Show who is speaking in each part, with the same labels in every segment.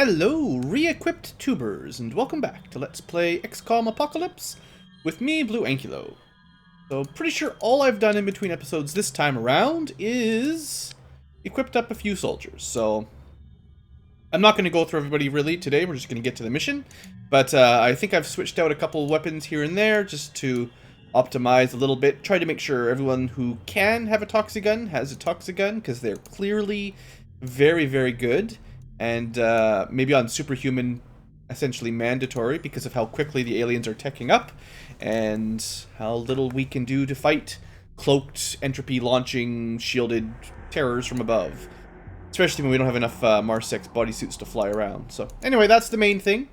Speaker 1: Hello, re-equipped tubers, and welcome back to Let's Play XCOM Apocalypse with me, BlueAnkylo. So, pretty sure all I've done in between episodes this time around is equipped up a few soldiers. So, I'm not going to go through everybody really today, we're just going to get to the mission. But I think I've switched out a couple weapons here and there just to optimize a little bit. Try to make sure everyone who can have a Toxigun has a Toxigun, because they're clearly very, very good. And maybe on Superhuman, essentially mandatory because of how quickly the aliens are teching up and how little we can do to fight cloaked, entropy-launching, shielded terrors from above. Especially when we don't have enough Marsex bodysuits to fly around. So anyway, that's the main thing.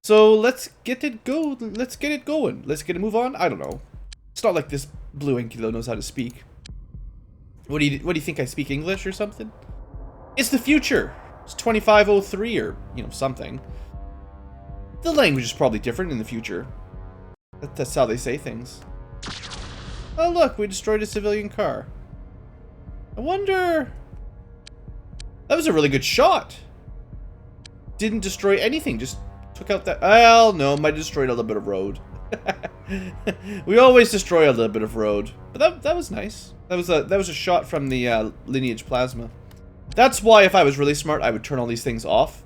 Speaker 1: So let's get it going. Let's get it a move on. I don't know. It's not like this BlueAnkylo knows how to speak. What do you think, I speak English or something? It's the future. It's 2503 or, you know, something. The language is probably different in the future. That's how they say things. Oh look, we destroyed a civilian car. I wonder... That was a really good shot. Didn't destroy anything, just took out that... Well, no, might have destroyed a little bit of road. We always destroy a little bit of road. But that was nice. That was a shot from the lineage plasma. That's why, if I was really smart, I would turn all these things off.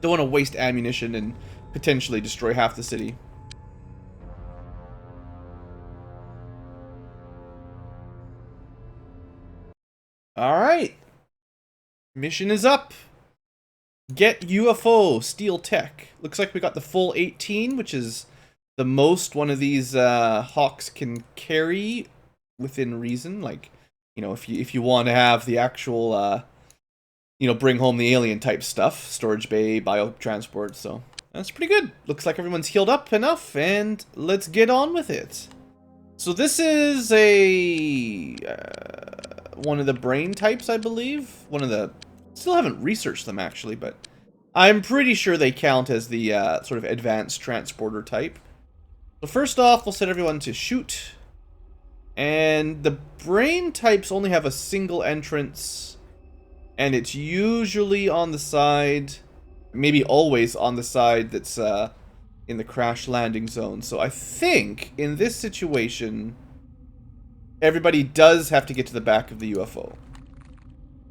Speaker 1: Don't want to waste ammunition and potentially destroy half the city. Alright. Mission is up. Get UFO, steal tech. Looks like we got the full 18, which is the most one of these Hawks can carry within reason. Like, you know, if you want to have the actual, you know, bring home the alien type stuff, storage bay, biotransport, so that's pretty good. Looks like everyone's healed up enough, and let's get on with it. So this is a one of the brain types, I believe. One of the, still haven't researched them actually, but I'm pretty sure they count as the sort of advanced transporter type. So first off, we'll set everyone to shoot. And the brain types only have a single entrance, and it's usually on the side, maybe always on the side that's in the crash landing zone. So I think in this situation, everybody does have to get to the back of the UFO.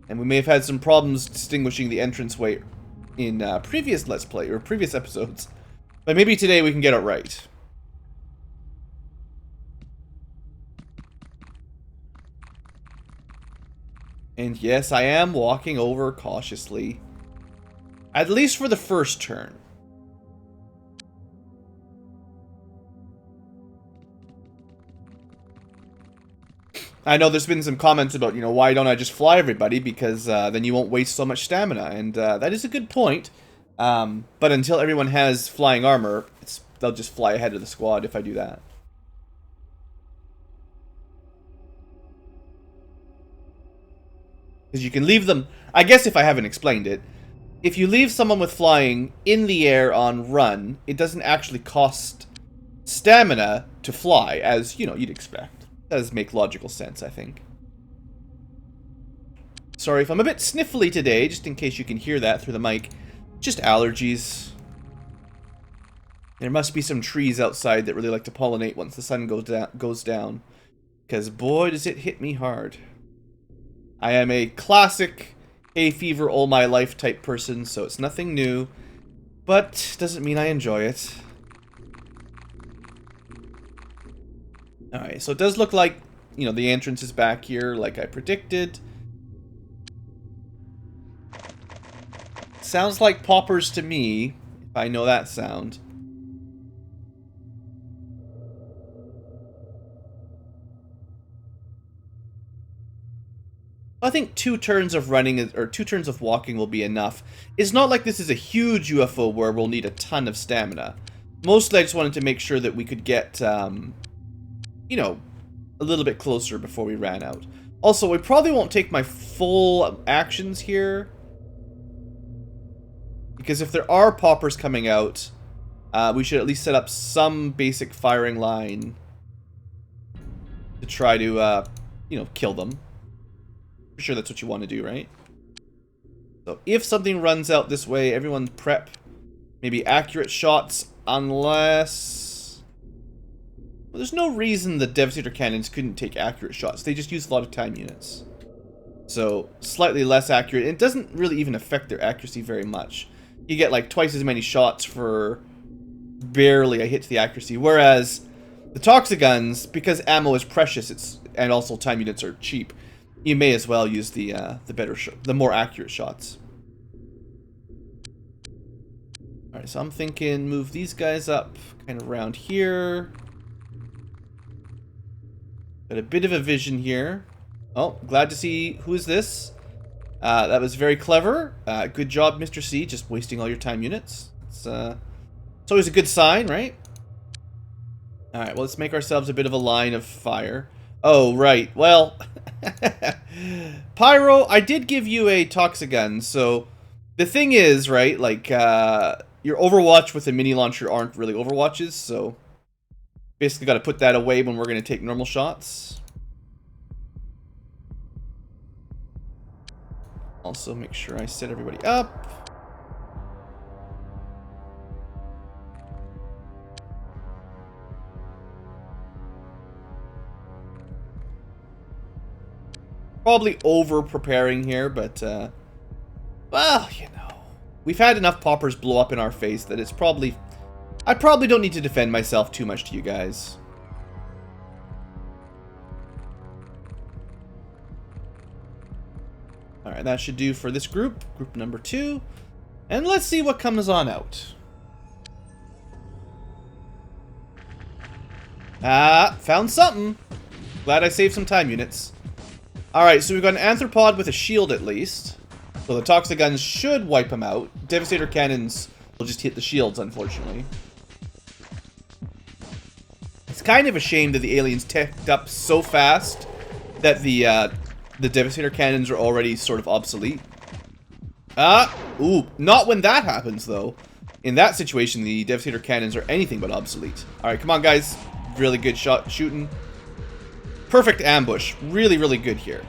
Speaker 1: And we may have had some problems distinguishing the entranceway in previous Let's Play, or previous episodes. But maybe today we can get it right. And yes, I am walking over cautiously. At least for the first turn. I know there's been some comments about, you know, why don't I just fly everybody? Because then you won't waste so much stamina. And that is a good point. But until everyone has flying armor, they'll just fly ahead of the squad if I do that. Because you can leave them... I guess if I haven't explained it, if you leave someone with flying in the air on run, it doesn't actually cost stamina to fly, as, you know, you'd expect. Does make logical sense, I think. Sorry if I'm a bit sniffly today, just in case you can hear that through the mic. Just allergies. There must be some trees outside that really like to pollinate once the sun goes down. Because boy, does it hit me hard. I am a classic hay fever all my life type person, so it's nothing new, but doesn't mean I enjoy it. Alright, so it does look like, you know, the entrance is back here like I predicted. Sounds like poppers to me, if I know that sound. I think 2 turns of running, or 2 turns of walking will be enough. It's not like this is a huge UFO where we'll need a ton of stamina. Mostly I just wanted to make sure that we could get, you know, a little bit closer before we ran out. Also, we probably won't take my full actions here. Because if there are poppers coming out, we should at least set up some basic firing line to try to, you know, kill them. For sure that's what you want to do, right? So if something runs out this way, everyone prep maybe accurate shots, unless... Well, there's no reason the Devastator cannons couldn't take accurate shots. They just use a lot of time units. So, slightly less accurate. It doesn't really even affect their accuracy very much. You get like twice as many shots for barely a hit to the accuracy. Whereas the Toxiguns, because ammo is precious, and also time units are cheap, you may as well use the more accurate shots. Alright, so I'm thinking move these guys up kind of around here. Got a bit of a vision here. Oh, glad to see. Who is this? That was very clever. Good job, Mr. C, just wasting all your time units. It's always a good sign, right? Alright, well, let's make ourselves a bit of a line of fire. Oh, right. Well, Pyro, I did give you a Toxigun, so the thing is, right, like, your Overwatch with a mini launcher aren't really Overwatches, so basically got to put that away when we're going to take normal shots. Also, make sure I set everybody up. Probably over-preparing here, but, well, you know. We've had enough poppers blow up in our face that it's probably... I probably don't need to defend myself too much to you guys. Alright, that should do for this group. Group number 2. And let's see what comes on out. Ah, found something. Glad I saved some time units. Alright, so we've got an Anthropod with a shield at least. So the Toxiguns should wipe them out. Devastator cannons will just hit the shields, unfortunately. It's kind of a shame that the aliens teched up so fast that the Devastator cannons are already sort of obsolete. Ooh, not when that happens, though. In that situation, the Devastator cannons are anything but obsolete. Alright, come on, guys. Really good shot shooting. Perfect ambush. Really, really good here.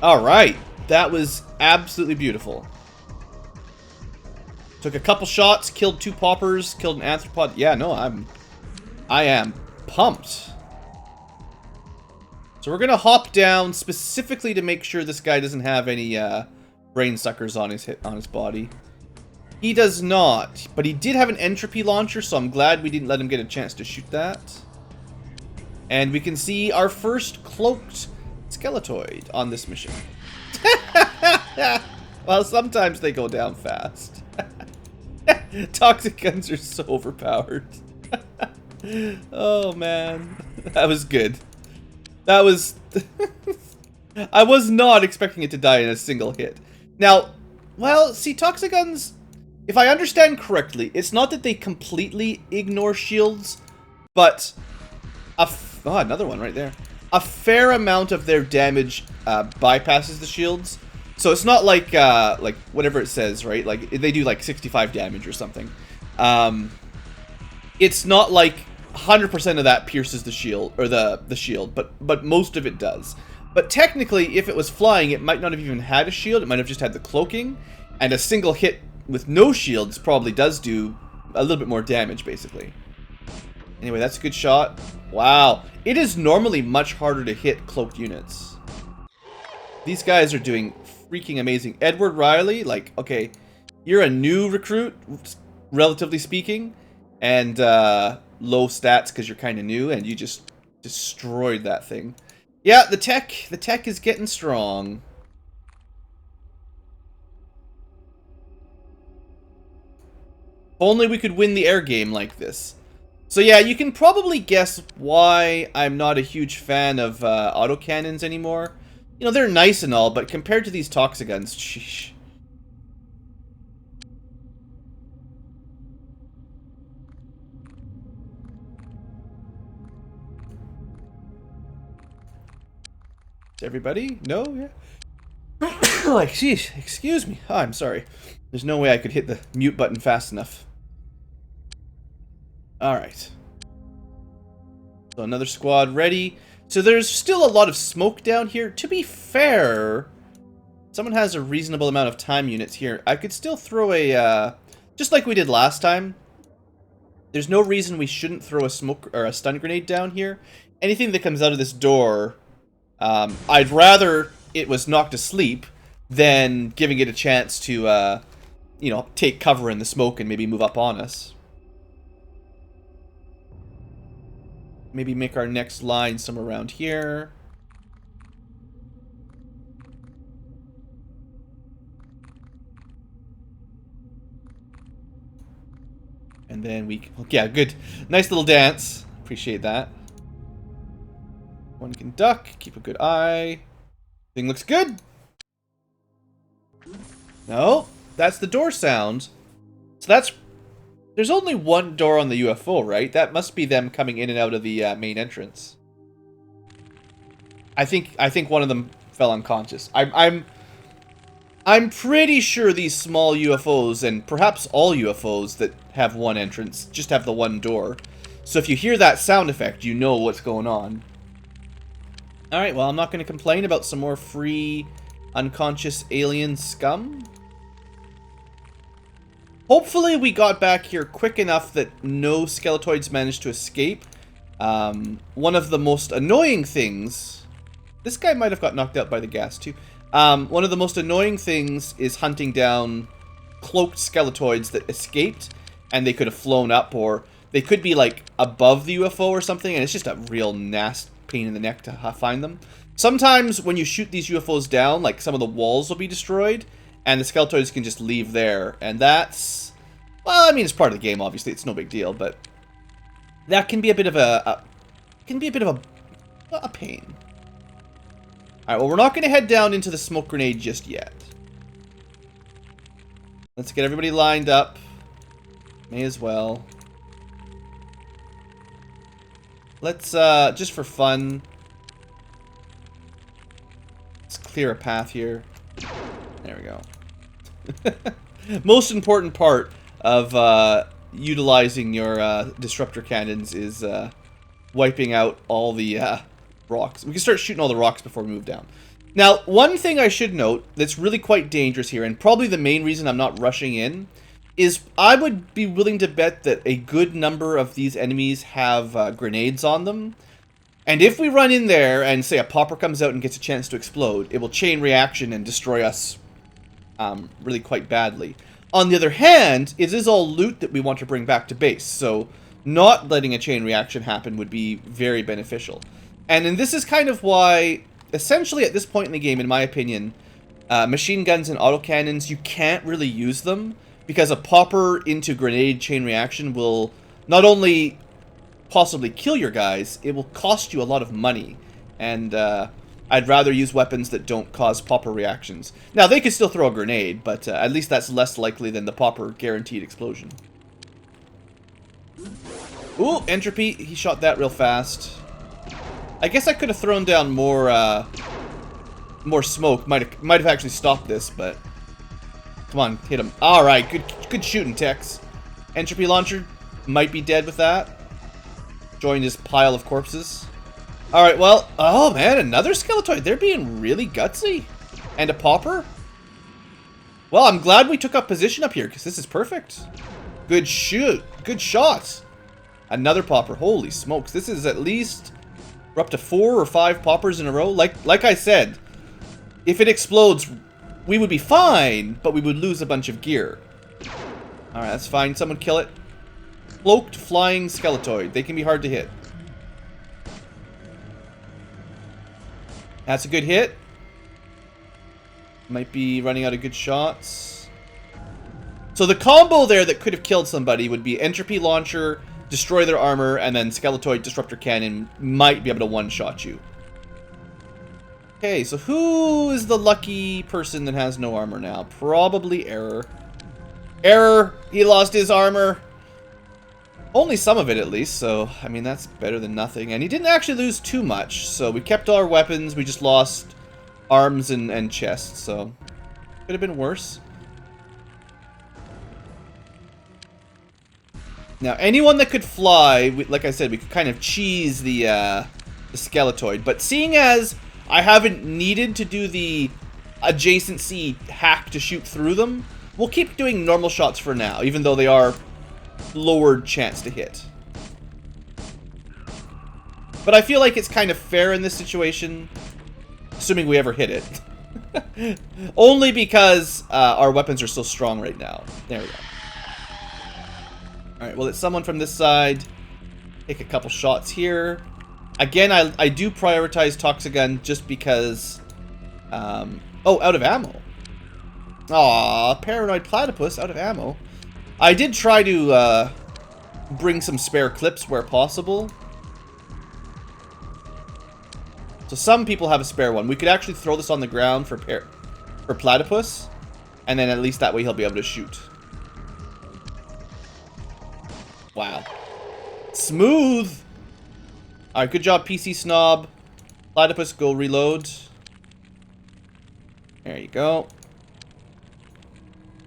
Speaker 1: Alright. That was absolutely beautiful. Took a couple shots, killed 2 poppers, killed an Anthropod. Yeah, no, I am pumped. So we're gonna hop down specifically to make sure this guy doesn't have any brain suckers on his body. He does not, but he did have an entropy launcher, so I'm glad we didn't let him get a chance to shoot that. And we can see our first cloaked skeletoid on this mission. Well, sometimes they go down fast. Toxic guns are so overpowered. Oh man, that was good. That was... I was not expecting it to die in a single hit. Now, well, see, Toxic guns, if I understand correctly, it's not that they completely ignore shields, but oh, another one right there. A fair amount of their damage bypasses the shields. So it's not like whatever it says, right? Like they do like 65 damage or something. It's not like 100% of that pierces the shield or the shield, but most of it does. But technically, if it was flying, it might not have even had a shield. It might have just had the cloaking, and a single hit with no shields probably does do a little bit more damage, basically. Anyway, that's a good shot. Wow. It is normally much harder to hit cloaked units. These guys are doing freaking amazing. Edward Riley, like, okay, you're a new recruit, relatively speaking, and low stats because you're kind of new, and you just destroyed that thing. Yeah, the tech is getting strong. Only we could win the air game like this. So yeah, you can probably guess why I'm not a huge fan of autocannons anymore. You know, they're nice and all, but compared to these Toxiguns, sheesh. Is everybody? No? Yeah? Like, sheesh, excuse me. Oh, I'm sorry. There's no way I could hit the mute button fast enough. Alright. So another squad ready. So there's still a lot of smoke down here. To be fair, someone has a reasonable amount of time units here. I could still throw a, just like we did last time. There's no reason we shouldn't throw a smoke or a stun grenade down here. Anything that comes out of this door, I'd rather it was knocked asleep than giving it a chance to, you know, take cover in the smoke and maybe move up on us. Maybe make our next line somewhere around here. And then we... Yeah, good. Nice little dance. Appreciate that. One can duck. Keep a good eye. Thing looks good. No, that's the door sound. So that's... There's only one door on the UFO, right? That must be them coming in and out of the main entrance. I think one of them fell unconscious. I'm pretty sure these small UFOs, and perhaps all UFOs that have one entrance, just have the one door. So if you hear that sound effect, you know what's going on. Alright, well, I'm not going to complain about some more free, unconscious alien scum. Hopefully we got back here quick enough that no skeletoids managed to escape. One of the most annoying things... This guy might have got knocked out by the gas too. One of the most annoying things is hunting down cloaked skeletoids that escaped, and they could have flown up, or they could be like above the UFO or something, and it's just a real nasty pain in the neck to find them. Sometimes when you shoot these UFOs down, like some of the walls will be destroyed, and the skeletoids can just leave there, and that's... Well, I mean, it's part of the game, obviously. It's no big deal, but that can be a bit of a pain. Alright, well, we're not going to head down into the smoke grenade just yet. Let's get everybody lined up. May as well. Let's, just for fun, let's clear a path here. There we go. Most important part of utilizing your disruptor cannons is wiping out all the rocks. We can start shooting all the rocks before we move down. Now, one thing I should note that's really quite dangerous here, and probably the main reason I'm not rushing in, is I would be willing to bet that a good number of these enemies have grenades on them. And if we run in there and, say, a popper comes out and gets a chance to explode, it will chain reaction and destroy us really quite badly. On the other hand, it is all loot that we want to bring back to base, so not letting a chain reaction happen would be very beneficial. And this is kind of why, essentially at this point in the game, in my opinion, machine guns and autocannons, you can't really use them, because a popper into grenade chain reaction will not only possibly kill your guys, it will cost you a lot of money. And I'd rather use weapons that don't cause popper reactions. Now, they could still throw a grenade, but at least that's less likely than the popper guaranteed explosion. Ooh, entropy. He shot that real fast. I guess I could have thrown down more smoke. Might have actually stopped this, but come on, hit him. All right, good shooting, Tex. Entropy launcher might be dead with that. Joined his pile of corpses. All right, well, oh man, another skeletoid. They're being really gutsy, and a popper. Well, I'm glad we took up position up here because this is perfect. Good shoot, good shot. Another popper. Holy smokes, this is at least. We're up to 4 or 5 poppers in a row. Like I said, if it explodes, we would be fine, but we would lose a bunch of gear. Alright, that's fine. Someone kill it. Cloaked flying skeletoid. They can be hard to hit. That's a good hit. Might be running out of good shots. So the combo there that could have killed somebody would be entropy launcher, destroy their armor, and then skeletoid disruptor cannon might be able to one-shot you. Okay, so who is the lucky person that has no armor now? Probably Error. Error! He lost his armor! Only some of it, at least, so, I mean, that's better than nothing. And he didn't actually lose too much, so we kept all our weapons, we just lost arms and chests, so could have been worse. Now, anyone that could fly, like I said, we could kind of cheese the the Skeletoid. But seeing as I haven't needed to do the adjacency hack to shoot through them, we'll keep doing normal shots for now, even though they are lowered chance to hit. But I feel like it's kind of fair in this situation, assuming we ever hit it. Only because our weapons are so strong right now. There we go. Alright, well, it's someone from this side. Take a couple shots here. Again, I do prioritize Toxigun just because... oh, out of ammo. Aw, Paranoid Platypus, out of ammo. I did try to bring some spare clips where possible. So some people have a spare one. We could actually throw this on the ground for Platypus, and then at least that way he'll be able to shoot. Wow. Smooth! Alright, good job, PC Snob. Platypus, go reload. There you go.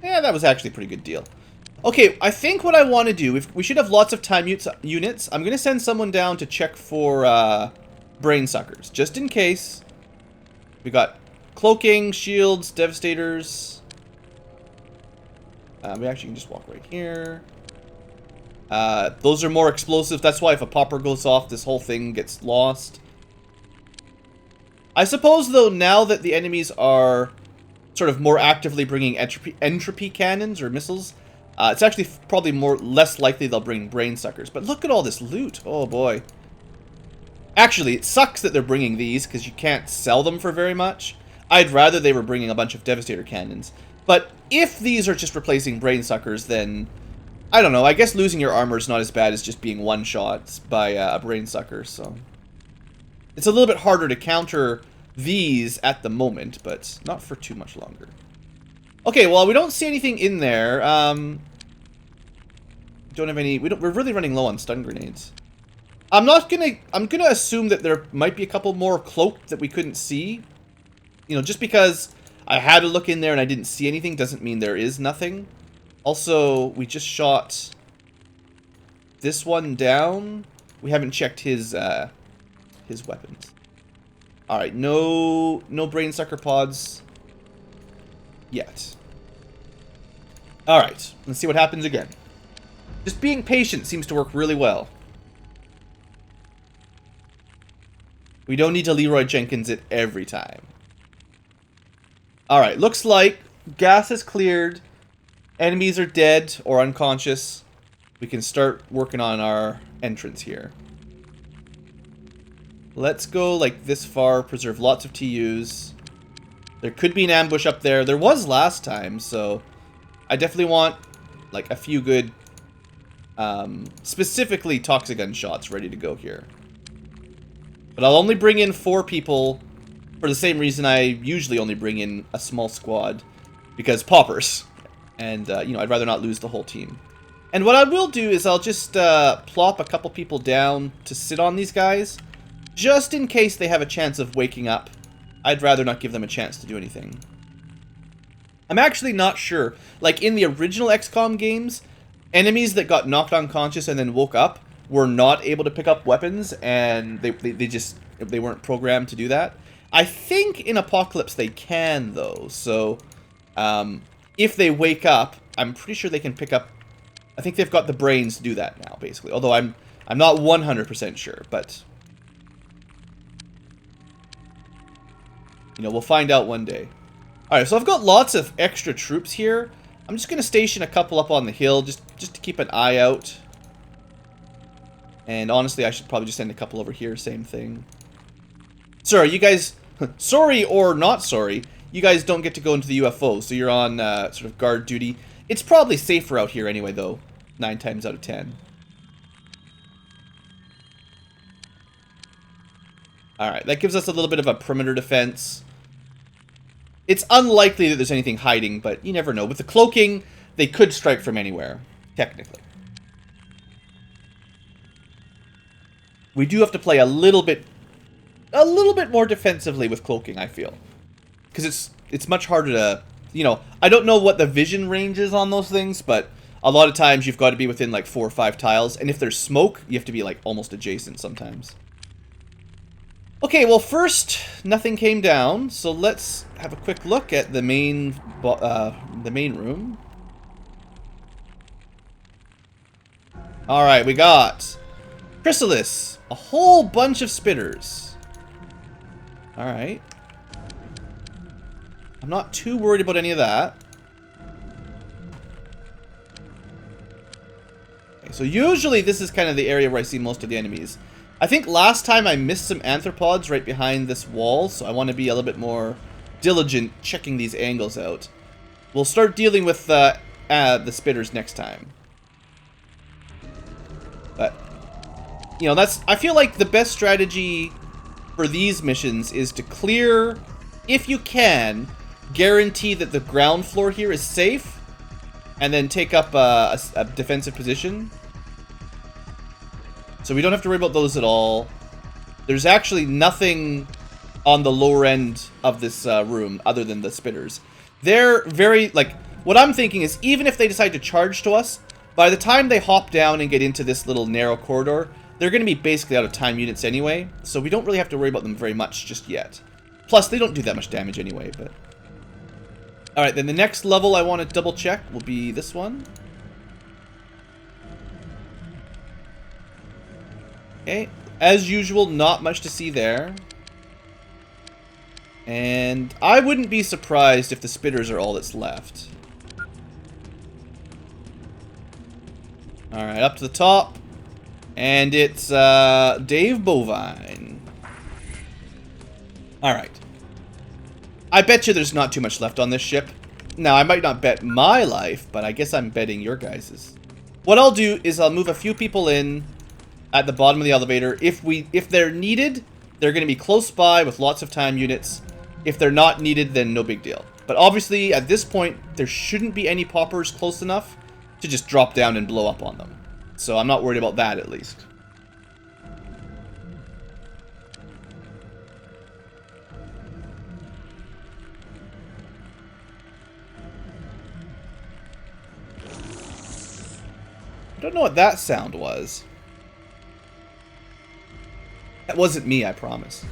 Speaker 1: Yeah, that was actually a pretty good deal. Okay, I think what I want to do, we should have lots of time units. I'm going to send someone down to check for brain suckers, just in case. We got cloaking, shields, devastators. We actually can just walk right here. Those are more explosive. That's why if a popper goes off, this whole thing gets lost. I suppose, though, now that the enemies are sort of more actively bringing entropy cannons or missiles, it's actually probably less likely they'll bring brain suckers. But look at all this loot. Oh, boy. Actually, it sucks that they're bringing these, because you can't sell them for very much. I'd rather they were bringing a bunch of Devastator cannons. But if these are just replacing brain suckers, then... I don't know, I guess losing your armor is not as bad as just being one-shot by a brain sucker, so... It's a little bit harder to counter these at the moment, but not for too much longer. Okay, well, we don't see anything in there. Don't have any... We're really running low on stun grenades. I'm gonna assume that there might be a couple more cloaked that we couldn't see. You know, just because I had to look in there and I didn't see anything doesn't mean there is nothing. Also, we just shot this one down. We haven't checked his weapons. Alright, no brain sucker pods yet. Alright, let's see what happens again. Just being patient seems to work really well. We don't need to Leroy Jenkins it every time. Alright, looks like gas is cleared. Enemies are dead or unconscious. We can start working on our entrance here. Let's go like this far, preserve lots of TUs. There could be an ambush up there. There was last time, so I definitely want like a few good, specifically Toxigun shots ready to go here. But I'll only bring in 4 people for the same reason I usually only bring in a small squad, because poppers. And, you know, I'd rather not lose the whole team. And what I will do is I'll just plop a couple people down to sit on these guys, just in case they have a chance of waking up. I'd rather not give them a chance to do anything. I'm actually not sure. Like, in the original XCOM games, enemies that got knocked unconscious and then woke up were not able to pick up weapons, and they weren't programmed to do that. I think in Apocalypse they can, though, so if they wake up, I'm pretty sure they can pick up... I think they've got the brains to do that now, basically, although I'm not 100% sure, but... You know, we'll find out one day. Alright, so I've got lots of extra troops here. I'm just going to station a couple up on the hill, just to keep an eye out. And honestly, I should probably just send a couple over here, same thing. Sorry, you guys... sorry or not sorry, you guys don't get to go into the UFO, so you're on sort of guard duty. It's probably safer out here anyway, though, 9 times out of 10. Alright, that gives us a little bit of a perimeter defense. It's unlikely that there's anything hiding, but you never know. With the cloaking, they could strike from anywhere, technically. We do have to play a little bit more defensively with cloaking, I feel. Because it's much harder to, you know, I don't know what the vision range is on those things, but a lot of times you've got to be within like 4 or 5 tiles, and if there's smoke, you have to be like almost adjacent sometimes. Okay, well first, nothing came down, so let's have a quick look at the main room. Alright, we got Chrysalis, a whole bunch of spitters. Alright. I'm not too worried about any of that. Okay, so usually this is kind of the area where I see most of the enemies. I think last time I missed some arthropods right behind this wall, so I want to be a little bit more diligent checking these angles out. We'll start dealing with the spitters next time. But, you know, I feel like the best strategy for these missions is to clear, if you can, guarantee that the ground floor here is safe, and then take up a defensive position. So we don't have to worry about those at all. There's actually nothing on the lower end of this room other than the spitters. They're very, like, what I'm thinking is even if they decide to charge to us, by the time they hop down and get into this little narrow corridor, they're going to be basically out of time units anyway, so we don't really have to worry about them very much just yet. Plus, they don't do that much damage anyway, but... Alright, then the next level I want to double check will be this one. Okay, as usual, not much to see there. And I wouldn't be surprised if the spitters are all that's left. Alright, up to the top. And it's Dave Bovine. Alright. I bet you there's not too much left on this ship. Now, I might not bet my life, but I guess I'm betting your guys's. What I'll do is I'll move a few people in at the bottom of the elevator. If they're needed, they're going to be close by with lots of time units. If they're not needed, then no big deal. But obviously, at this point, there shouldn't be any poppers close enough to just drop down and blow up on them. So I'm not worried about that, at least. I don't know what that sound was. That wasn't me, I promise.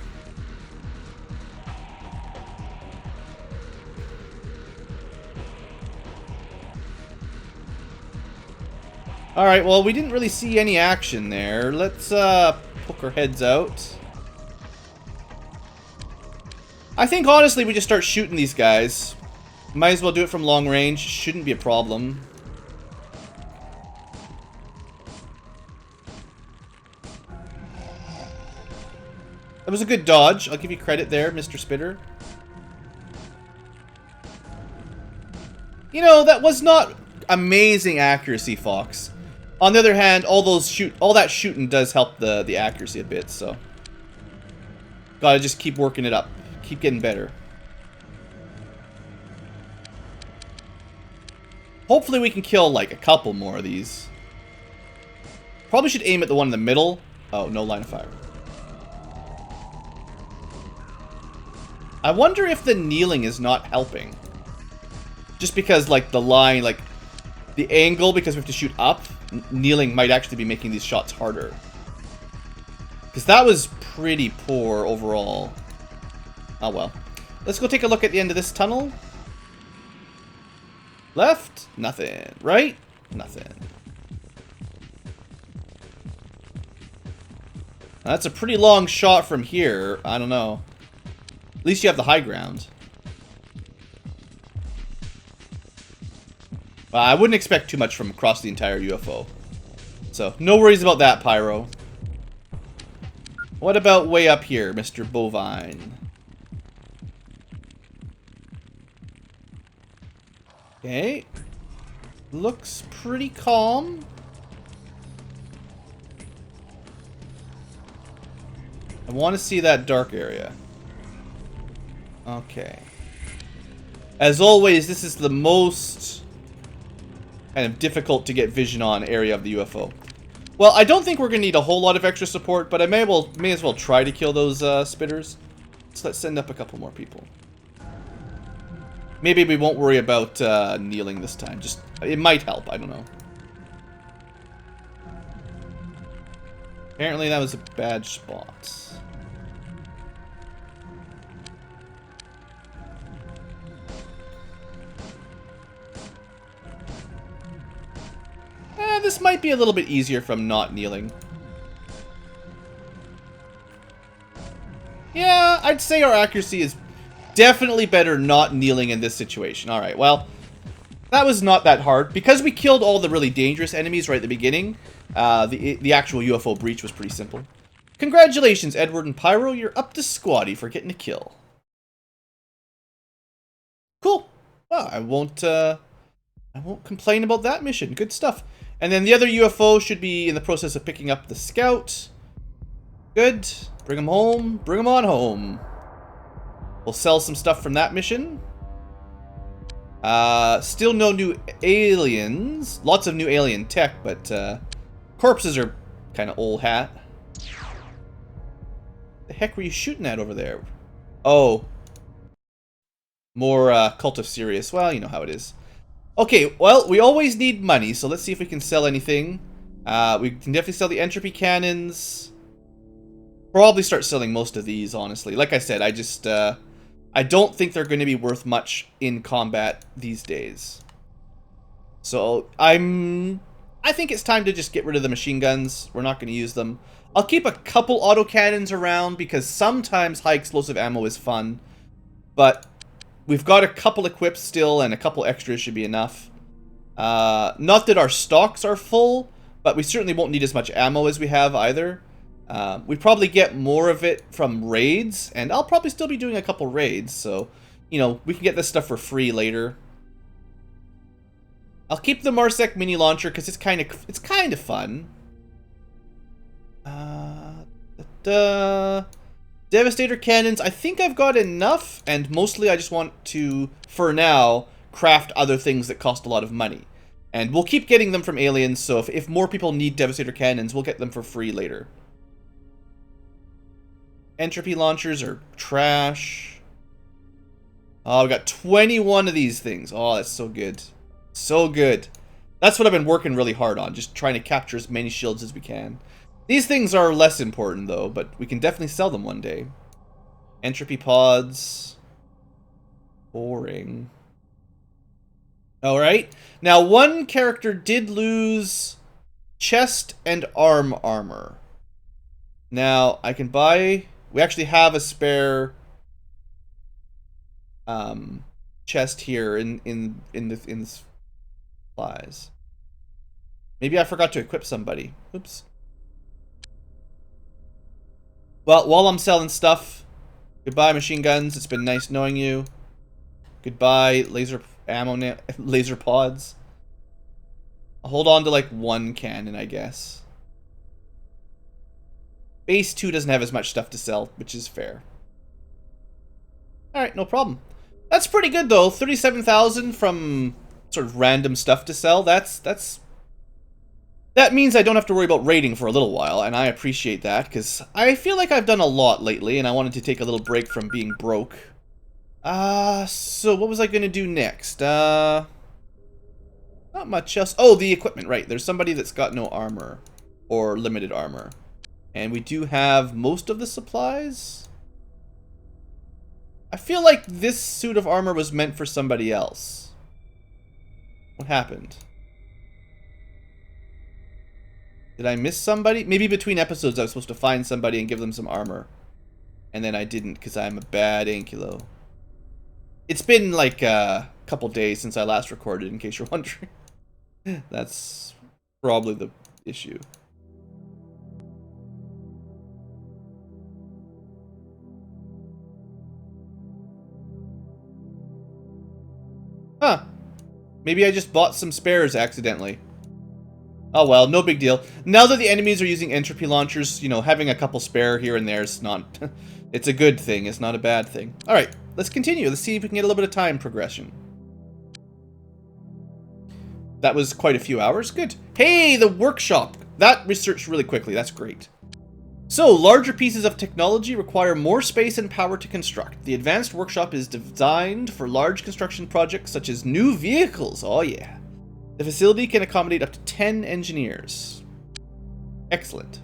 Speaker 1: Alright, well, we didn't really see any action there. Let's poke our heads out. I think, honestly, we just start shooting these guys. Might as well do it from long range. Shouldn't be a problem. That was a good dodge. I'll give you credit there, Mr. Spitter. You know, that was not amazing accuracy, Fox. On the other hand, all that shooting does help the accuracy a bit, so gotta just keep working it up. Keep getting better. Hopefully we can kill, like, a couple more of these. Probably should aim at the one in the middle. Oh, no line of fire. I wonder if the kneeling is not helping. Just because, like, the line, like, the angle, because we have to shoot up, kneeling might actually be making these shots harder. Because that was pretty poor overall. Oh well. Let's go take a look at the end of this tunnel. Left? Nothing. Right? Nothing. That's a pretty long shot from here. I don't know. At least you have the high ground. I wouldn't expect too much from across the entire UFO. So, no worries about that, Pyro. What about way up here, Mr. Bovine? Okay. Looks pretty calm. I want to see that dark area. Okay. As always, this is the most kind of difficult to get vision on area of the UFO. Well, I don't think we're going to need a whole lot of extra support, but I may as well try to kill those spitters. So let's send up a couple more people. Maybe we won't worry about kneeling this time. Just, it might help, I don't know. Apparently that was a bad spot. this might be a little bit easier from not kneeling. Yeah, I'd say our accuracy is definitely better not kneeling in this situation. Alright, well, that was not that hard. Because we killed all the really dangerous enemies right at the beginning, the actual UFO breach was pretty simple. Congratulations, Edward and Pyro. You're up to squatty for getting a kill. Cool. Well, I won't complain about that mission. Good stuff. And then the other UFO should be in the process of picking up the scout. Good. Bring him home. Bring him on home. We'll sell some stuff from that mission. Still no new aliens. Lots of new alien tech, but corpses are kind of old hat. The heck were you shooting at over there? Oh. More Cult of Sirius. Well, you know how it is. Okay, well, we always need money, so let's see if we can sell anything. We can definitely sell the entropy cannons. Probably start selling most of these, honestly. Like I said, I don't think they're going to be worth much in combat these days. So, I think it's time to just get rid of the machine guns. We're not going to use them. I'll keep a couple autocannons around because sometimes high explosive ammo is fun. But we've got a couple equipped still, and a couple extras should be enough. Not that our stocks are full, but we certainly won't need as much ammo as we have either. We probably get more of it from raids, and I'll probably still be doing a couple raids, so, you know, we can get this stuff for free later. I'll keep the Marsec mini launcher because it's kind of fun. Devastator cannons, I think I've got enough, and mostly I just want to, for now, craft other things that cost a lot of money. And we'll keep getting them from aliens, so if more people need Devastator cannons, we'll get them for free later. Entropy launchers are trash. Oh, we got 21 of these things. Oh, that's so good. So good. That's what I've been working really hard on, just trying to capture as many shields as we can. These things are less important, though, but we can definitely sell them one day. Entropy pods. Boring. Alright. Now, one character did lose chest and arm armor. Now, I can buy... We actually have a spare chest here in the supplies. Maybe I forgot to equip somebody. Oops. Well, while I'm selling stuff, goodbye machine guns. It's been nice knowing you. Goodbye laser ammo, laser pods. I'll hold on to like one cannon, I guess. Base 2 doesn't have as much stuff to sell, which is fair. Alright, no problem. That's pretty good, though. 37,000 from sort of random stuff to sell. That means I don't have to worry about raiding for a little while, and I appreciate that, because I feel like I've done a lot lately, and I wanted to take a little break from being broke. So what was I going to do next? Not much else. Oh, the equipment, right. There's somebody that's got no armor, or limited armor. And we do have most of the supplies. I feel like this suit of armor was meant for somebody else. What happened? Did I miss somebody? Maybe between episodes I was supposed to find somebody and give them some armor. And then I didn't because I'm a bad Ankylo. It's been like a couple days since I last recorded, in case you're wondering. That's probably the issue. Huh. Maybe I just bought some spares accidentally. Oh well, no big deal. Now that the enemies are using entropy launchers, you know, having a couple spare here and there is not... it's a good thing, it's not a bad thing. Alright, let's continue. Let's see if we can get a little bit of time progression. That was quite a few hours. Good. Hey, the workshop! That researched really quickly, that's great. So, larger pieces of technology require more space and power to construct. The advanced workshop is designed for large construction projects such as new vehicles. Oh yeah. The facility can accommodate up to 10 engineers. Excellent.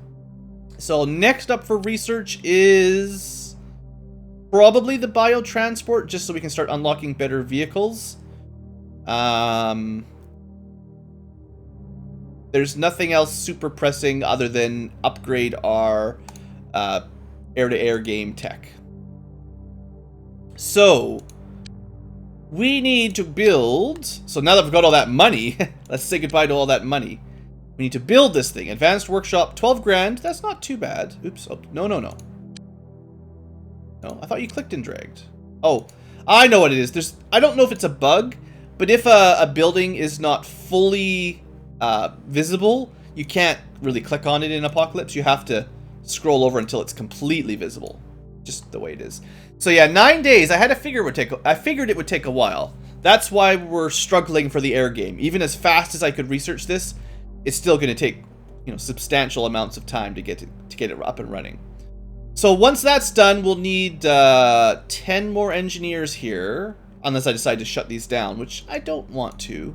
Speaker 1: So next up for research is probably the biotransport, just so we can start unlocking better vehicles. There's nothing else super pressing other than upgrade our air-to-air game tech. So, we need to build... So now that we've got all that money, let's say goodbye to all that money. We need to build this thing. Advanced workshop, 12 grand. That's not too bad. Oops. Oh, no. No, I thought you clicked and dragged. Oh, I know what it is. I don't know if it's a bug, but if a building is not fully visible, you can't really click on it in Apocalypse. You have to scroll over until it's completely visible. Just the way it is. So yeah, 9 days. I figured it would take a while. That's why we're struggling for the air game. Even as fast as I could research this, it's still going to take, substantial amounts of time to get it up and running. So once that's done, we'll need 10 more engineers here, unless I decide to shut these down, which I don't want to.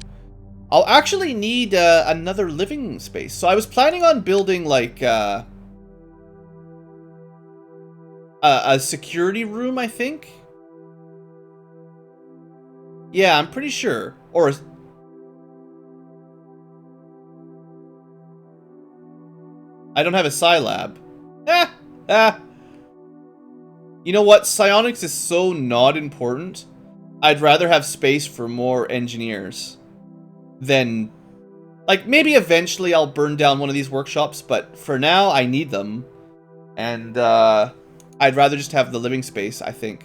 Speaker 1: I'll actually need another living space. So I was planning on building like a security room, I think. Yeah, I'm pretty sure. Or I don't have a Scilab. You know what? Psionics is so not important. I'd rather have space for more engineers than... Like, maybe eventually I'll burn down one of these workshops, but for now, I need them. And, I'd rather just have the living space, I think.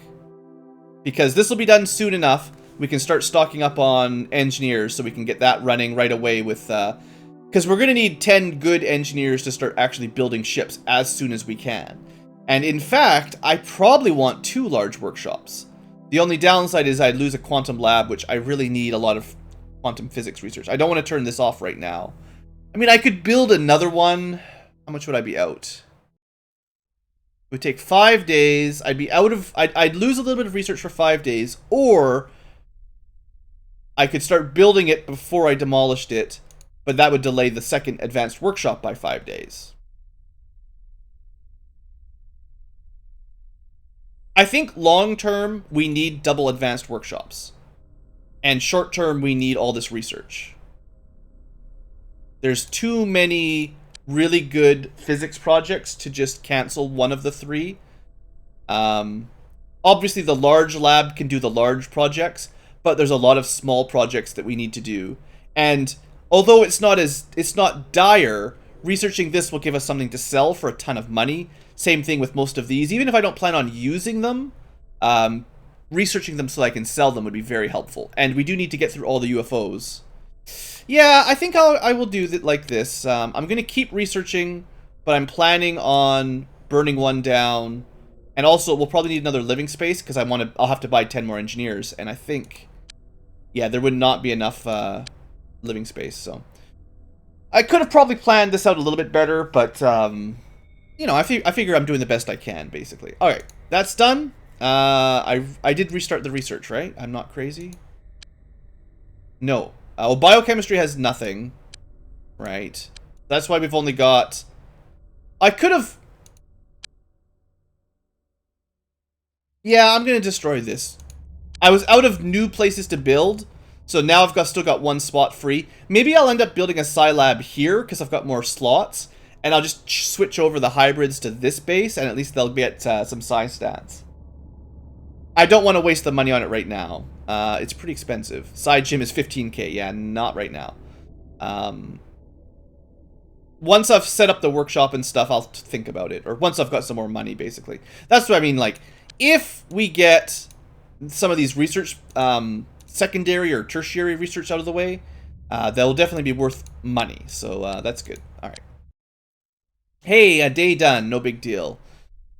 Speaker 1: Because this will be done soon enough. We can start stocking up on engineers so we can get that running right away with... Because we're going to need 10 good engineers to start actually building ships as soon as we can. And in fact, I probably want 2 large workshops. The only downside is I'd lose a quantum lab, which I really need a lot of quantum physics research. I don't want to turn this off right now. I mean, I could build another one. How much would I be out? It would take 5 days. I'd be out of... I'd lose a little bit of research for 5 days. Or I could start building it before I demolished it. But that would delay the second advanced workshop by 5 days. I think long-term, we need double advanced workshops. And short-term, we need all this research. There's too many really good physics projects to just cancel one of the 3. Obviously, the large lab can do the large projects, but there's a lot of small projects that we need to do. And although it's not dire, researching this will give us something to sell for a ton of money. Same thing with most of these. Even if I don't plan on using them, researching them so I can sell them would be very helpful. And we do need to get through all the UFOs. Yeah, I think I will do it like this. I'm going to keep researching, but I'm planning on burning one down. And also, we'll probably need another living space because I'll have to buy 10 more engineers. And I think, yeah, there would not be enough living space. So I could have probably planned this out a little bit better, but I figure I'm doing the best I can, basically. All right, that's done. I did restart the research, right? I'm not crazy. No. Well, biochemistry has nothing, right? That's why we've only got... I could have... Yeah, I'm going to destroy this. I was out of new places to build, so now I've still got 1 spot free. Maybe I'll end up building a Scilab here, because I've got more slots, and I'll just switch over the hybrids to this base, and at least they'll get some Sci stats. I don't want to waste the money on it right now. It's pretty expensive. Side gym is 15k. Yeah, not right now. Once I've set up the workshop and stuff, I'll think about it. Or once I've got some more money, basically. That's what I mean. Like, if we get some of these research, secondary or tertiary research out of the way, they'll definitely be worth money. So that's good. All right. Hey, a day done. No big deal.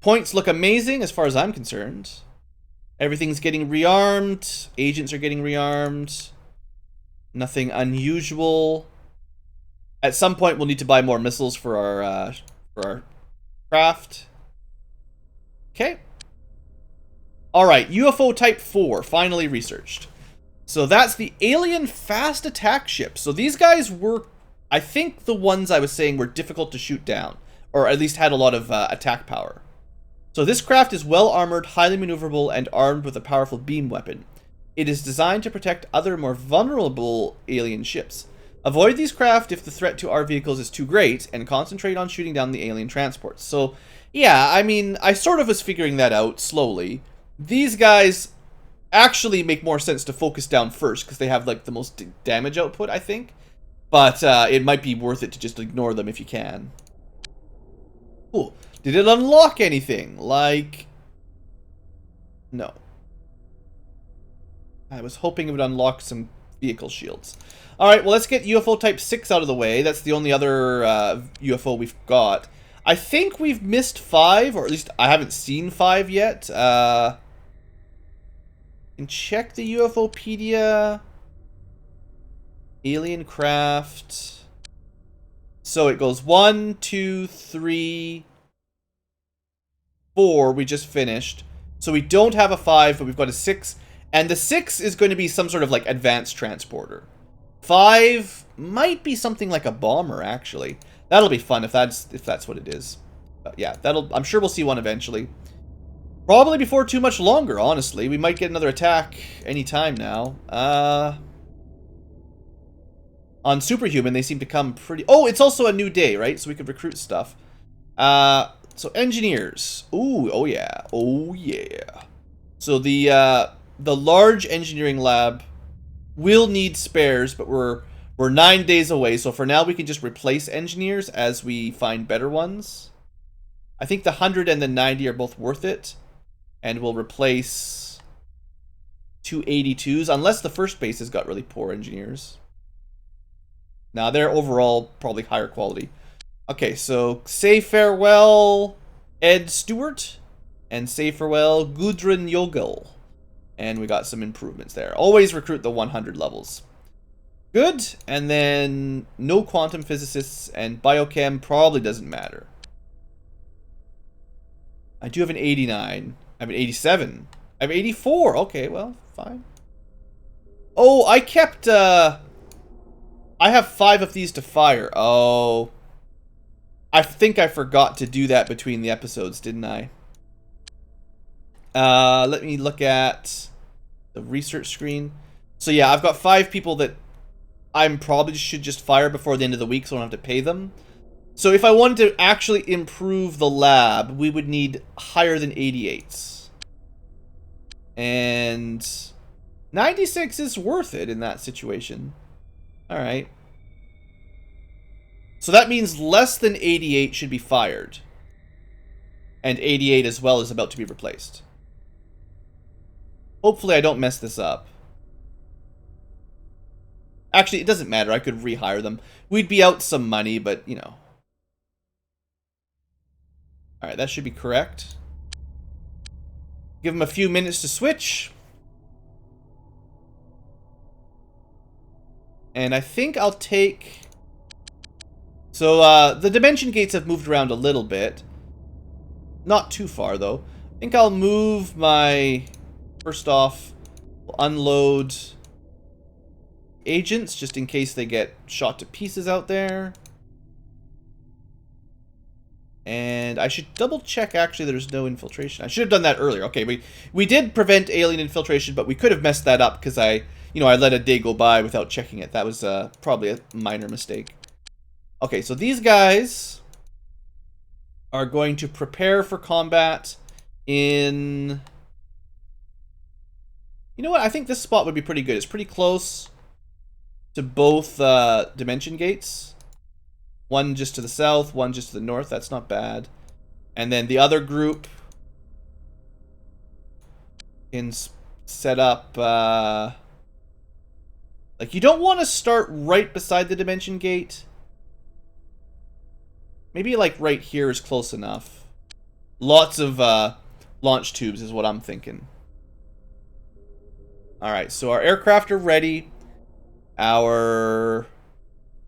Speaker 1: Points look amazing as far as I'm concerned. Everything's getting rearmed. Agents are getting rearmed. Nothing unusual. At some point, we'll need to buy more missiles for our craft. Okay. All right, UFO Type 4, finally researched. So that's the alien fast attack ship. So these guys were, I think, the ones I was saying were difficult to shoot down, or at least had a lot of attack power. So this craft is well armored, highly maneuverable, and armed with a powerful beam weapon. It is designed to protect other more vulnerable alien ships. Avoid these craft if the threat to our vehicles is too great, and concentrate on shooting down the alien transports. So, yeah, I mean, I sort of was figuring that out slowly. These guys actually make more sense to focus down first, because they have, like, the most damage output, I think. But it might be worth it to just ignore them if you can. Cool. Did it unlock anything? Like... No. I was hoping it would unlock some vehicle shields. Alright, well, let's get UFO Type 6 out of the way. That's the only other UFO we've got. I think we've missed 5, or at least I haven't seen 5 yet. Can check the UFOpedia. Alien craft. So it goes 1, 2, 3, 4. We just finished. So we don't have a 5, but we've got a 6. And the 6 is going to be some sort of like advanced transporter. 5 might be something like a bomber, actually. That'll be fun if that's what it is. But yeah, I'm sure we'll see one eventually. Probably before too much longer, honestly. We might get another attack anytime now. On Superhuman, they seem to come pretty... Oh, it's also a new day, right? So we could recruit stuff. So engineers. Ooh, oh yeah. Oh yeah. So the large engineering lab will need spares, but we're 9 days away. So for now, we can just replace engineers as we find better ones. I think the 100 and the 90 are both worth it. And we'll replace 282s, unless the first base has got really poor engineers. Now, they're overall probably higher quality. Okay, so say farewell, Ed Stewart, and say farewell, Gudrun Yogel. And we got some improvements there. Always recruit the 100 levels. Good, and then no quantum physicists, and biochem probably doesn't matter. I do have an 89. I have an 87. I have 84. Okay, well, fine. Oh, I kept, I have 5 of these to fire. Oh. I think I forgot to do that between the episodes, didn't I? Let me look at the research screen. So yeah, I've got 5 people that I'm probably should just fire before the end of the week so I don't have to pay them. So if I wanted to actually improve the lab, we would need higher than 88s. And 96 is worth it in that situation. Alright. So that means less than 88 should be fired. And 88 as well is about to be replaced. Hopefully I don't mess this up. Actually, it doesn't matter. I could rehire them. We'd be out some money, but, you know. Alright, that should be correct. Give them a few minutes to switch. And I think I'll take... So, the dimension gates have moved around a little bit. Not too far, though. I think I'll move my... First off, unload agents, just in case they get shot to pieces out there. And I should double check, actually, there's no infiltration. I should have done that earlier. Okay, we did prevent alien infiltration, but we could have messed that up because I let a day go by without checking it. That was probably a minor mistake. Okay, so these guys are going to prepare for combat in... You know what? I think this spot would be pretty good. It's pretty close to both dimension gates. One just to the south, one just to the north. That's not bad. And then the other group can set up... like, you don't want to start right beside the dimension gate. Maybe, like, right here is close enough. Lots of launch tubes is what I'm thinking. Alright, so our aircraft are ready. Our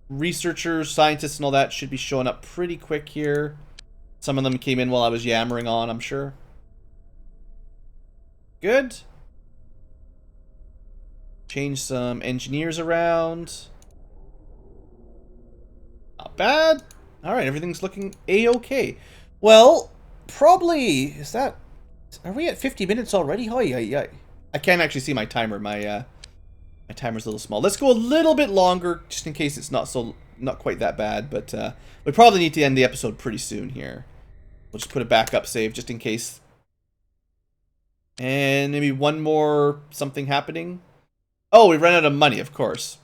Speaker 1: researchers, scientists, and all that should be showing up pretty quick here. Some of them came in while I was yammering on, I'm sure. Good. Change some engineers around. Not bad. Alright, everything's looking a-okay. Well, probably... Is that... Are we at 50 minutes already? I can't actually see my timer. My My timer's a little small. Let's go a little bit longer, just in case it's not quite that bad. But we probably need to end the episode pretty soon here. We'll just put a backup save just in case. And maybe one more something happening. Oh, we ran out of money, of course.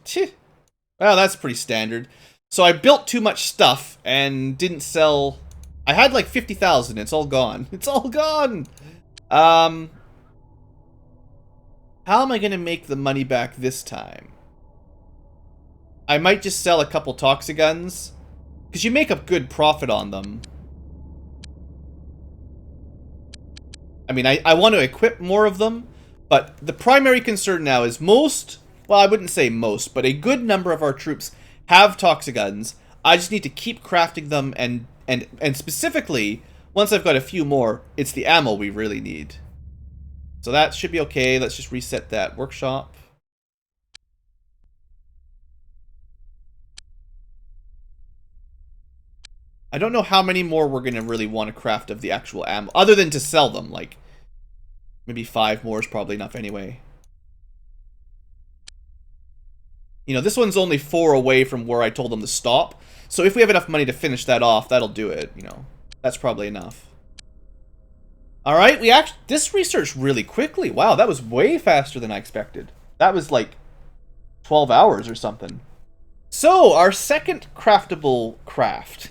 Speaker 1: Well, that's pretty standard. So I built too much stuff and didn't sell. I had like 50,000. It's all gone. It's all gone. How am I going to make the money back this time? I might just sell a couple Toxiguns, because you make a good profit on them. I mean, I want to equip more of them, but the primary concern now is most, well, I wouldn't say most, but a good number of our troops have Toxiguns. I just need to keep crafting them, and specifically, once I've got a few more, it's the ammo we really need. So that should be okay. Let's just reset that workshop. I don't know how many more we're going to really want to craft of the actual ammo, other than to sell them. Like, maybe 5 more is probably enough anyway. You know, this one's only 4 away from where I told them to stop. So if we have enough money to finish that off, that'll do it, you know. That's probably enough. Alright, this researched really quickly. Wow, that was way faster than I expected. That was like 12 hours or something. So, our second craftable craft.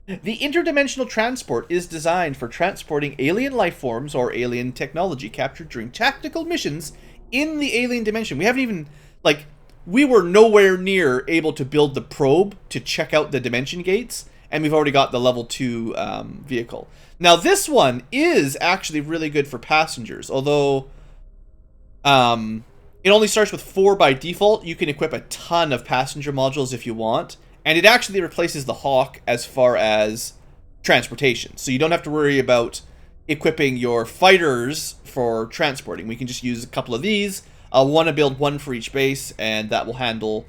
Speaker 1: The interdimensional transport is designed for transporting alien life forms or alien technology captured during tactical missions in the alien dimension. We haven't even, like, we were nowhere near able to build the probe to check out the dimension gates, and we've already got the level 2 vehicle. Now, this one is actually really good for passengers, although it only starts with 4 by default. You can equip a ton of passenger modules if you want. And it actually replaces the Hawk as far as transportation. So you don't have to worry about equipping your fighters for transporting. We can just use a couple of these. I'll want to build one for each base, and that will handle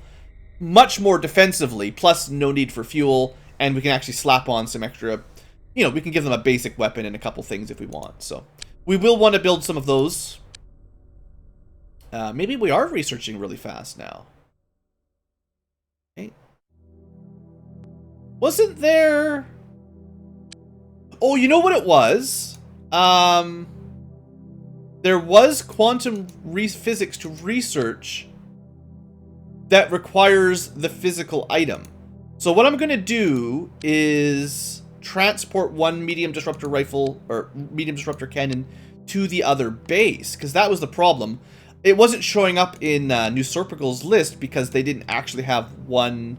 Speaker 1: much more defensively, plus no need for fuel. And we can actually slap on some extra, you know, we can give them a basic weapon and a couple things if we want. So we will want to build some of those. Maybe we are researching really fast now. Okay. Wasn't there... Oh, you know what it was? There was quantum physics to research that requires the physical item. So what I'm going to do is transport one medium disruptor rifle, or medium disruptor cannon, to the other base, because that was the problem. It wasn't showing up in Neutralization list because they didn't actually have one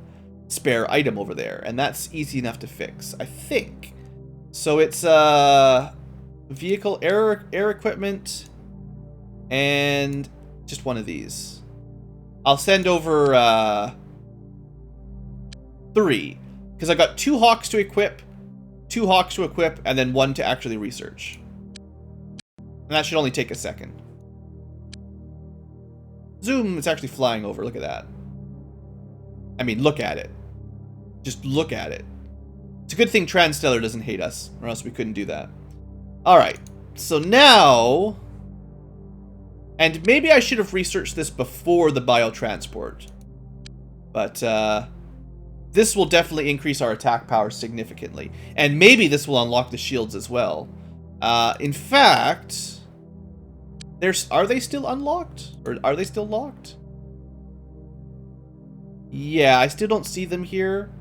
Speaker 1: spare item over there, and that's easy enough to fix, I think. So it's vehicle air equipment and just one of these. I'll send over 3 because I got 2 Hawks to equip, and then 1 to actually research. And that should only take a second. Zoom, it's actually flying over. Look at that. I mean, look at it. Just look at it. It's a good thing Transstellar doesn't hate us, or else we couldn't do that. Alright, so now... And maybe I should have researched this before the biotransport. But, this will definitely increase our attack power significantly. And maybe this will unlock the shields as well. In fact... Are they still unlocked? Or are they still locked? Yeah, I still don't see them here.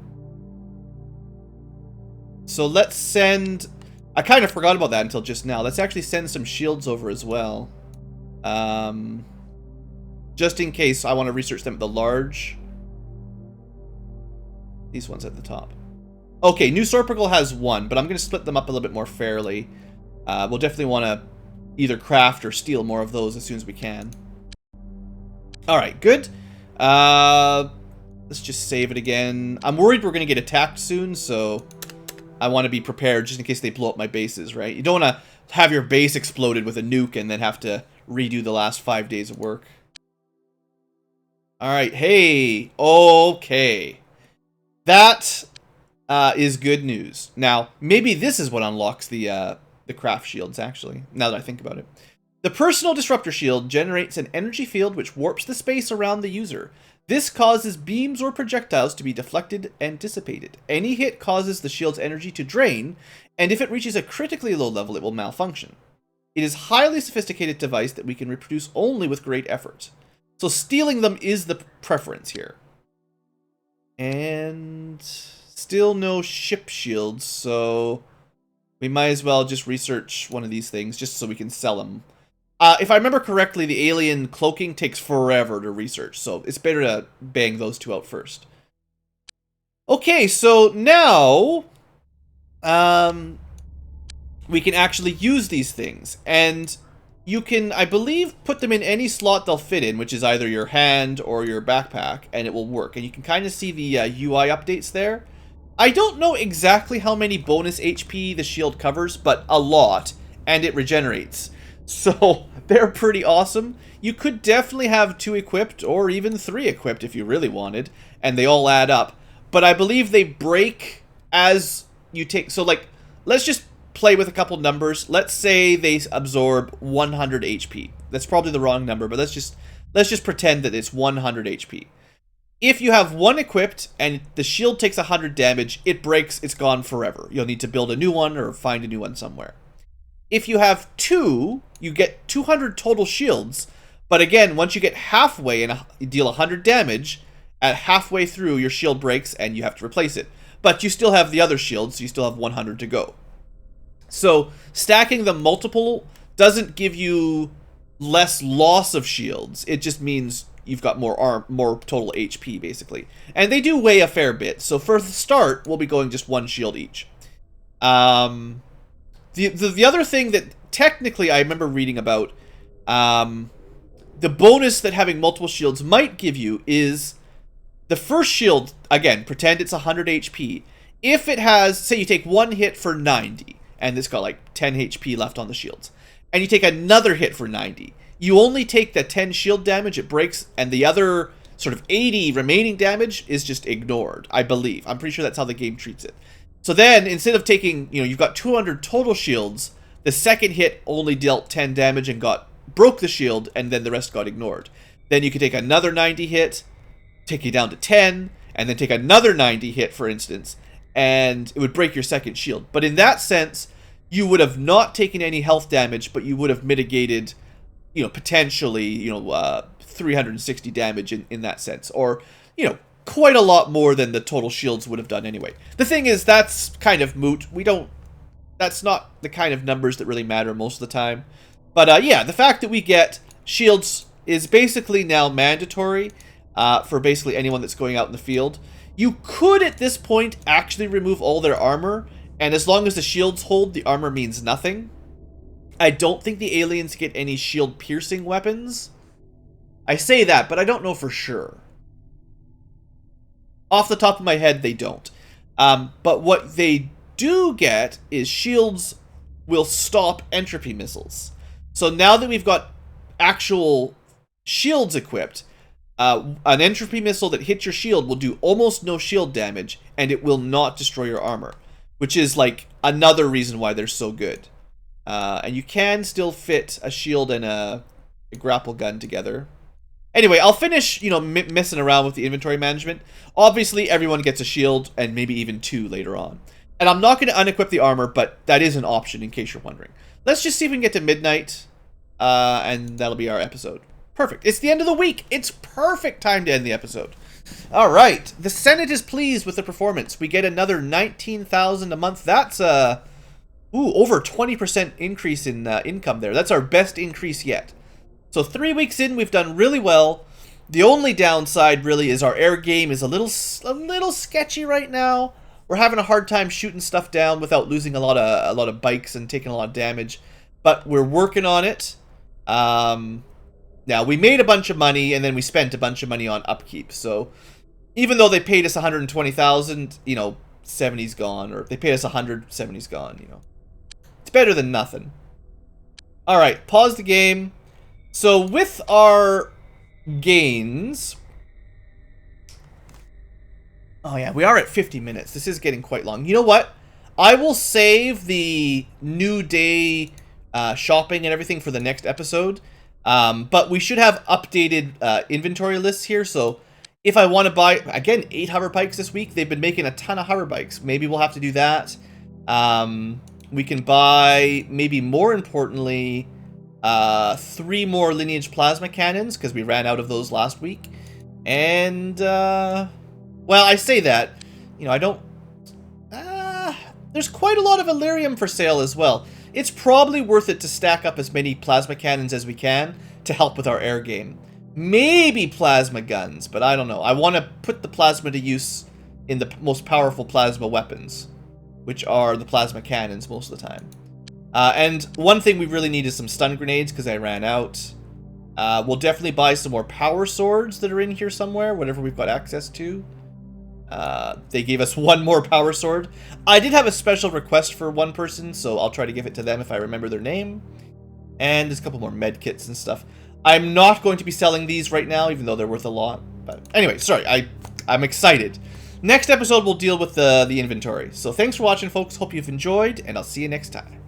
Speaker 1: So let's send... I kind of forgot about that until just now. Let's actually send some shields over as well. Just in case I want to research them at the large. These ones at the top. Okay, New Sorpical has 1, but I'm going to split them up a little bit more fairly. We'll definitely want to either craft or steal more of those as soon as we can. Alright, good. Let's just save it again. I'm worried we're going to get attacked soon, so I want to be prepared just in case they blow up my bases, right? You don't want to have your base exploded with a nuke and then have to redo the last 5 days of work. Alright, hey, okay. That is good news. Now, maybe this is what unlocks the craft shields, actually, now that I think about it. The personal disruptor shield generates an energy field which warps the space around the user. This causes beams or projectiles to be deflected and dissipated. Any hit causes the shield's energy to drain, and if it reaches a critically low level, it will malfunction. It is a highly sophisticated device that we can reproduce only with great effort. So stealing them is the preference here. And still no ship shields, so we might as well just research one of these things just so we can sell them. If I remember correctly, the alien cloaking takes forever to research, so it's better to bang those two out first. Okay, so now we can actually use these things, and you can, I believe, put them in any slot they'll fit in, which is either your hand or your backpack, and it will work. And you can kind of see the UI updates there. I don't know exactly how many bonus HP the shield covers, but a lot, and it regenerates. So they're pretty awesome. You could definitely have 2 equipped, or even 3 equipped if you really wanted, and they all add up. But I believe they break as you take, so like, let's just play with a couple numbers. Let's say they absorb 100 HP. That's probably the wrong number, but let's just pretend that it's 100 HP. If you have 1 equipped and the shield takes 100 damage, it breaks, it's gone forever. You'll need to build a new one or find a new one somewhere. If you have 2, you get 200 total shields, but again, once you get halfway and you deal 100 damage, at halfway through your shield breaks and you have to replace it. But you still have the other shields, so you still have 100 to go. So stacking them multiple doesn't give you less loss of shields. It just means you've got more total HP, basically. And they do weigh a fair bit. So for the start, we'll be going just 1 shield each. The other thing that technically I remember reading about, the bonus that having multiple shields might give you is the first shield, again, pretend it's 100 HP. If it has, say you take 1 hit for 90, and it's got like 10 HP left on the shields, and you take another hit for 90, you only take the 10 shield damage, it breaks, and the other sort of 80 remaining damage is just ignored, I believe. I'm pretty sure that's how the game treats it. So then, instead of taking, you've got 200 total shields, the second hit only dealt 10 damage and broke the shield, and then the rest got ignored. Then you could take another 90 hit, take you down to 10, and then take another 90 hit, for instance, and it would break your second shield. But in that sense, you would have not taken any health damage, but you would have mitigated, potentially, 360 damage in that sense. Or, quite a lot more than the total shields would have done anyway. The thing is, that's kind of moot. That's not the kind of numbers that really matter most of the time. But yeah, the fact that we get shields is basically now mandatory for basically anyone that's going out in the field. You could, at this point, actually remove all their armor, and as long as the shields hold, the armor means nothing. I don't think the aliens get any shield-piercing weapons. I say that, but I don't know for sure. Off the top of my head, they don't. But what they do get is shields will stop entropy missiles. So now that we've got actual shields equipped, an entropy missile that hits your shield will do almost no shield damage, and it will not destroy your armor, which is like another reason why they're so good. And you can still fit a shield and a grapple gun together. Anyway, I'll finish, messing around with the inventory management. Obviously, everyone gets a shield, and maybe even 2 later on. And I'm not going to unequip the armor, but that is an option in case you're wondering. Let's just see if we can get to midnight, and that'll be our episode. Perfect. It's the end of the week. It's perfect time to end the episode. All right. The Senate is pleased with the performance. We get another 19,000 a month. That's over 20% increase in income there. That's our best increase yet. So 3 weeks in, we've done really well. The only downside really is our air game is a little sketchy right now. We're having a hard time shooting stuff down without losing a lot of bikes and taking a lot of damage, but we're working on it. Now we made a bunch of money and then we spent a bunch of money on upkeep. So even though they paid us 120,000, 70's gone, or they paid us 100, 70's gone. It's better than nothing. All right, pause the game. So with our gains, oh yeah, we are at 50 minutes. This is getting quite long. You know what? I will save the new day shopping and everything for the next episode. But we should have updated inventory lists here, so if I want to buy, again, 8 hover bikes this week, they've been making a ton of hover bikes. Maybe we'll have to do that. We can buy, maybe more importantly, 3 more lineage plasma cannons, because we ran out of those last week. And, well, I say that, you know, I don't... there's quite a lot of Illyrium for sale as well. It's probably worth it to stack up as many plasma cannons as we can to help with our air game. Maybe plasma guns, but I don't know. I want to put the plasma to use in the most powerful plasma weapons, which are the plasma cannons most of the time. And one thing we really need is some stun grenades, because I ran out. We'll definitely buy some more power swords that are in here somewhere, whatever we've got access to. They gave us 1 more power sword. I did have a special request for one person, so I'll try to give it to them if I remember their name. And there's a couple more med kits and stuff. I'm not going to be selling these right now, even though they're worth a lot. But anyway, sorry, I'm excited. Next episode, we'll deal with the inventory. So thanks for watching, folks. Hope you've enjoyed, and I'll see you next time.